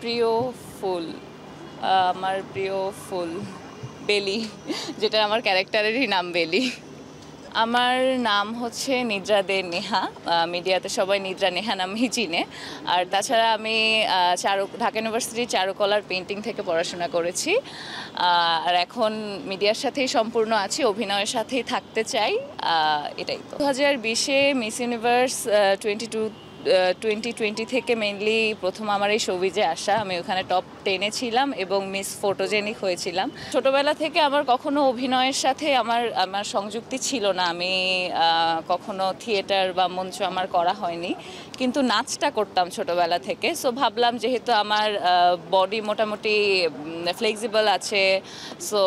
প্রিয় ফুল আমার প্রিয় ফুল বেলি, যেটা আমার ক্যারেক্টারেরই নাম বেলি। আমার নাম হচ্ছে নিদ্রা দে নেহা, মিডিয়াতে সবাই নিদ্রা নেহা নামেই চিনে। আর তাছাড়া আমি ঢাকা ইউনিভার্সিটির চারুকলার পেন্টিং থেকে পড়াশোনা করেছি, আর এখন মিডিয়ার সাথেই সম্পূর্ণ আছি, অভিনয়ের সাথেই থাকতে চাই। এটাই তো। 2020-এ মিস ইউনিভার্স 2020 থেকে মেইনলি প্রথম আমার এই শোবিজে আসা। আমি ওখানে টপ 10-এ ছিলাম এবং মিস ফটোজেনিক হয়েছিলাম। ছোটবেলা থেকে আমার কখনো অভিনয়ের সাথে আমার সংযুক্তি ছিল না। আমি কখনো থিয়েটার বা মঞ্চ আমার করা হয়নি, কিন্তু নাচটা করতাম ছোটবেলা থেকে। সো ভাবলাম যেহেতু আমার বডি মোটামুটি ফ্লেক্সিবল আছে, সো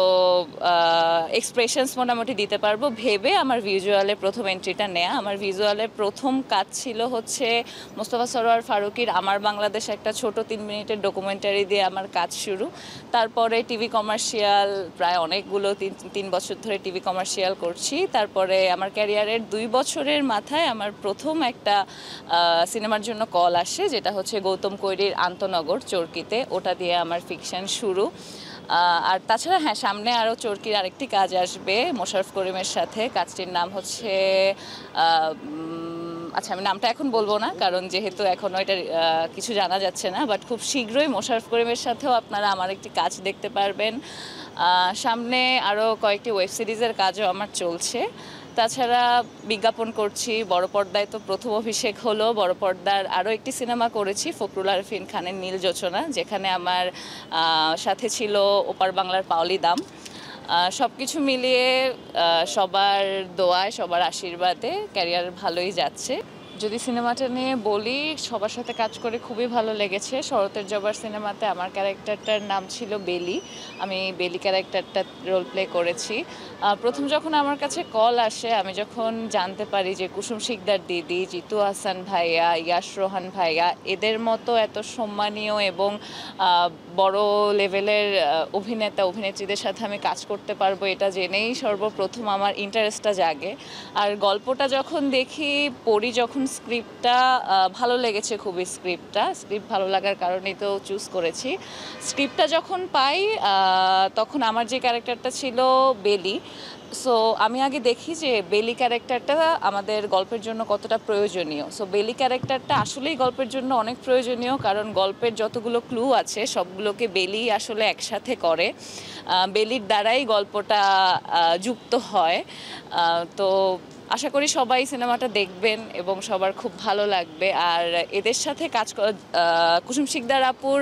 এক্সপ্রেশনস মোটামুটি দিতে পারবো ভেবে আমার ভিজুয়ালে প্রথম এন্ট্রিটা নেয়া। আমার ভিজুয়ালের প্রথম কাজ ছিল হচ্ছে মোস্তফা সরোয়ার ফারুকীর আমার বাংলাদেশ, একটা ছোট 3 মিনিটের ডকুমেন্টারি দিয়ে আমার কাজ শুরু। তারপরে টিভি কমার্শিয়াল, প্রায় অনেকগুলো 3 বছর ধরে টিভি কমার্শিয়াল করছি। তারপরে আমার ক্যারিয়ারের 2 বছরের মাথায় আমার প্রথম একটা সিনেমার জন্য কল আসে, যেটা হচ্ছে গৌতম কৈরির আন্তনগর চরকিতে। ওটা দিয়ে আমার ফিকশন শুরু। আর তাছাড়া হ্যাঁ, সামনে আরও চরকির আরেকটি কাজ আসবে মোশাররফ করিমের সাথে। কাজটির নাম হচ্ছে আচ্ছা, আমি নামটা এখন বলবো না, কারণ যেহেতু এখনও এটা কিছু জানা যাচ্ছে না। বাট খুব শীঘ্রই মোশাররফ করিমের সাথেও আপনারা আমার একটি কাজ দেখতে পারবেন। সামনে আরও কয়েকটি ওয়েব সিরিজের কাজও আমার চলছে। তাছাড়া বিজ্ঞাপন করছি, বড় পর্দায় তো প্রথম অভিষেক হলো। বড় পর্দার আরও একটি সিনেমা করেছি, ফখরুল আরফিন খানের নীল যোচনা, যেখানে আমার সাথে ছিল ওপার বাংলার পাওলি দাম। সব কিছু মিলিয়ে সবার দোয়ায়, সবার আশীর্বাদে ক্যারিয়ার ভালোই যাচ্ছে। যদি সিনেমাটা নিয়ে বলি, সবার সাথে কাজ করে খুবই ভালো লেগেছে। শরতের জবার সিনেমাতে আমার ক্যারেক্টারটার নাম ছিল বেলি, আমি বেলি ক্যারেক্টারটা রোল প্লে করেছি। প্রথম যখন আমার কাছে কল আসে, আমি যখন জানতে পারি যে কুসুম শিকদার দিদি, জিতু হাসান ভাইয়া, ইয়াশ রোহান ভাইয়া, এদের মতো এত সম্মানীয় এবং বড় লেভেলের অভিনেতা অভিনেত্রীদের সাথে আমি কাজ করতে পারবো, এটা জেনেই সর্বপ্রথম আমার ইন্টারেস্টটা জাগে। আর গল্পটা যখন দেখি, পড়ি যখন স্ক্রিপ্টটা, ভালো লেগেছে খুবই। স্ক্রিপ্ট ভালো লাগার কারণেই তো চুজ করেছি। স্ক্রিপ্টটা যখন পাই, তখন আমার যে ক্যারেক্টারটা ছিল বেলি, সো আমি আগে দেখি যে বেলি ক্যারেক্টারটা আমাদের গল্পের জন্য কতটা প্রয়োজনীয়। সো বেলি ক্যারেক্টারটা আসলেই গল্পের জন্য অনেক প্রয়োজনীয়, কারণ গল্পের যতগুলো ক্লু আছে সবগুলোকে বেলি আসলে একসাথে করে। বেলির দ্বারাই গল্পটা যুক্ত হয়। তো আশা করি সবাই সিনেমাটা দেখবেন এবং সবার খুব ভালো লাগবে। আর এদের সাথে কাজ কুসুম শিকদার আপুর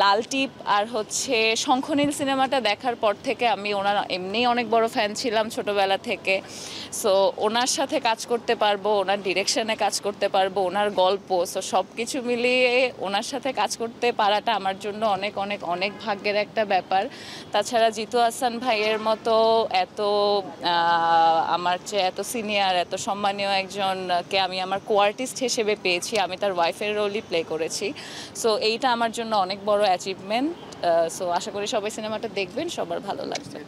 লাল টিপ আর হচ্ছে শঙ্খনীল সিনেমাটা দেখার পর থেকে আমি ওনার এমনিই অনেক বড় ফ্যান ছিলাম ছোটোবেলা থেকে। সো ওনার সাথে কাজ করতে পারবো, ওনার ডিরেকশনে কাজ করতে পারবো, ওনার গল্প, সো সব কিছু মিলিয়ে ওনার সাথে কাজ করতে পারাটা আমার জন্য অনেক অনেক অনেক ভাগ্যের একটা ব্যাপার। তাছাড়া জিতু হাসান ভাইয়ের মতো আমার চেয়ে এত সিনিয়র, এত সম্মানীয় একজনকে আমি আমার কো-আর্টিস্ট হিসেবে পেয়েছি। আমি তার ওয়াইফের রোলই প্লে করেছি। সো এইটা আমার জন্য অনেক বড় অ্যাচিভমেন্ট। সো আশা করি সবাই সিনেমাটা দেখবেন, সবার ভালো লাগবে।